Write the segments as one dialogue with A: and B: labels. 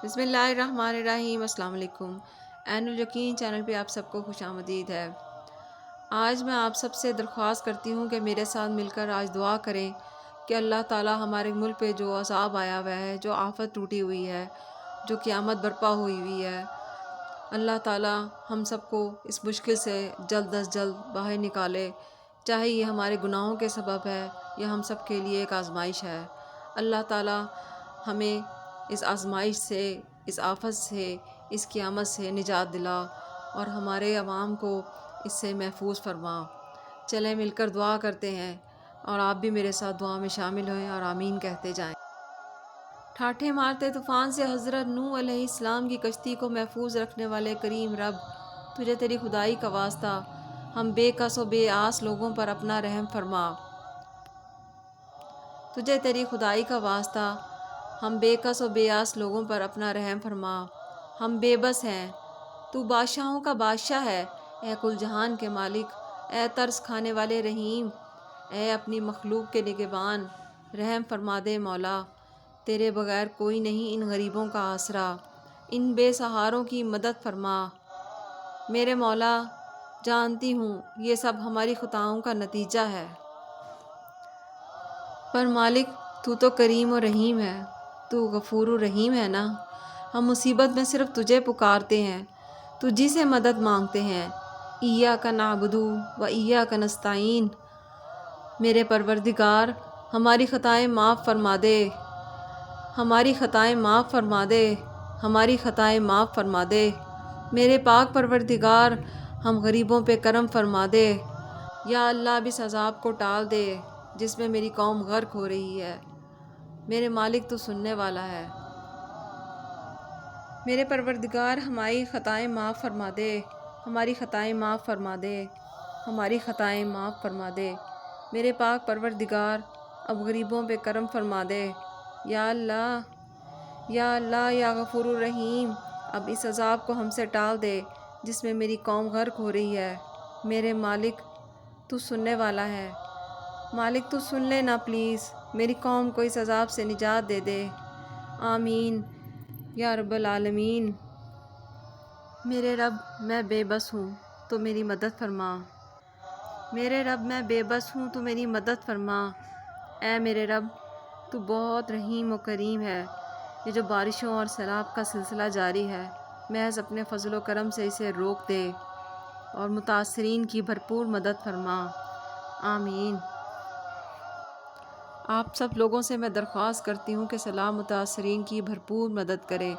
A: بسم اللہ الرحمن الرحیم۔ السلام علیکم۔ عین الیقین چینل پہ آپ سب کو خوش آمدید ہے۔ آج میں آپ سب سے درخواست کرتی ہوں کہ میرے ساتھ مل کر آج دعا کریں کہ اللہ تعالی ہمارے ملک پہ جو عذاب آیا ہوا ہے، جو آفت ٹوٹی ہوئی ہے، جو قیامت برپا ہوئی ہے، اللہ تعالی ہم سب کو اس مشکل سے جلد از جلد باہر نکالے، چاہے یہ ہمارے گناہوں کے سبب ہے یا ہم سب کے لیے ایک آزمائش ہے۔ اللہ تعالی ہمیں اس آزمائش سے، اس آفت سے، اس قیامت سے نجات دلا اور ہمارے عوام کو اس سے محفوظ فرما۔ چلیں مل کر دعا کرتے ہیں اور آپ بھی میرے ساتھ دعا میں شامل ہوئیں اور آمین کہتے جائیں۔ ٹھاٹھے مارتے طوفان سے حضرت نوح علیہ السلام کی کشتی کو محفوظ رکھنے والے کریم رب، تجھے تیری خدائی کا واسطہ ہم بے کس و بے آس لوگوں پر اپنا رحم فرما۔ تجھے تیری خدائی کا واسطہ ہم بے کس و بے آس لوگوں پر اپنا رحم فرما۔ ہم بے بس ہیں، تو بادشاہوں کا بادشاہ ہے، اے کل جہان کے مالک، اے ترس کھانے والے رحیم، اے اپنی مخلوق کے نگہبان، رحم فرما دے مولا۔ تیرے بغیر کوئی نہیں ان غریبوں کا آسرا، ان بے سہاروں کی مدد فرما۔ میرے مولا، جانتی ہوں یہ سب ہماری خطاؤں کا نتیجہ ہے، پر مالک تو کریم و رحیم ہے، تو غفور و رحیم ہے نا۔ ہم مصیبت میں صرف تجھے پکارتے ہیں، تجھی سے مدد مانگتے ہیں۔ ایاک نعبد و ایاک نستعین۔ میرے پروردگار، ہماری خطائیں معاف فرما دے، ہماری خطائیں معاف فرما دے، ہماری خطائیں معاف فرما دے۔ میرے پاک پروردگار، ہم غریبوں پہ کرم فرما دے۔ یا اللہ، اب اس عذاب کو ٹال دے جس میں میری قوم غرق ہو رہی ہے۔ میرے مالک تو سننے والا ہے۔ میرے پروردگار، ہماری خطائیں معاف فرما دے، ہماری خطائیں معاف فرما دے، ہماری خطائیں معاف فرما دے۔ میرے پاک پروردگار، اب غریبوں پہ کرم فرما دے۔ یا اللہ، یا اللہ، یا غفور الرحیم، اب اس عذاب کو ہم سے ٹال دے جس میں میری قوم غرق ہو رہی ہے۔ میرے مالک تو سننے والا ہے۔ مالک تو سن لے نا پلیز، میری قوم کو اس عذاب سے نجات دے دے۔ آمین یا رب العالمین۔ میرے رب، میں بے بس ہوں تو میری مدد فرما۔ میرے رب، میں بے بس ہوں تو میری مدد فرما۔ اے میرے رب، تو بہت رحیم و کریم ہے۔ یہ جو بارشوں اور سیلاب کا سلسلہ جاری ہے، محض اپنے فضل و کرم سے اسے روک دے اور متاثرین کی بھرپور مدد فرما۔ آمین۔ آپ سب لوگوں سے میں درخواست کرتی ہوں کہ سیلاب متاثرین کی بھرپور مدد کریں،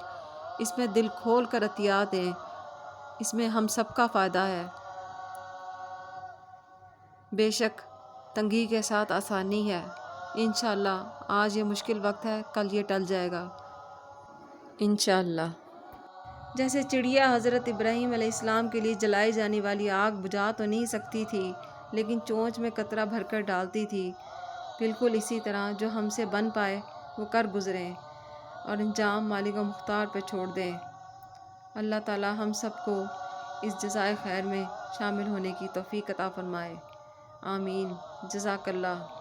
A: اس میں دل کھول کر عطیات دیں، اس میں ہم سب کا فائدہ ہے۔ بے شک تنگی کے ساتھ آسانی ہے۔ انشاءاللہ آج یہ مشکل وقت ہے، کل یہ ٹل جائے گا انشاءاللہ۔ جیسے چڑیا حضرت ابراہیم علیہ السلام کے لیے جلائی جانے والی آگ بجھا تو نہیں سکتی تھی، لیکن چونچ میں قطرہ بھر کر ڈالتی تھی، بالکل اسی طرح جو ہم سے بن پائے وہ کر گزریں اور انجام مالک و مختار پہ چھوڑ دیں۔ اللہ تعالی ہم سب کو اس جزائے خیر میں شامل ہونے کی توفیق عطا فرمائے۔ آمین۔ جزاک اللہ۔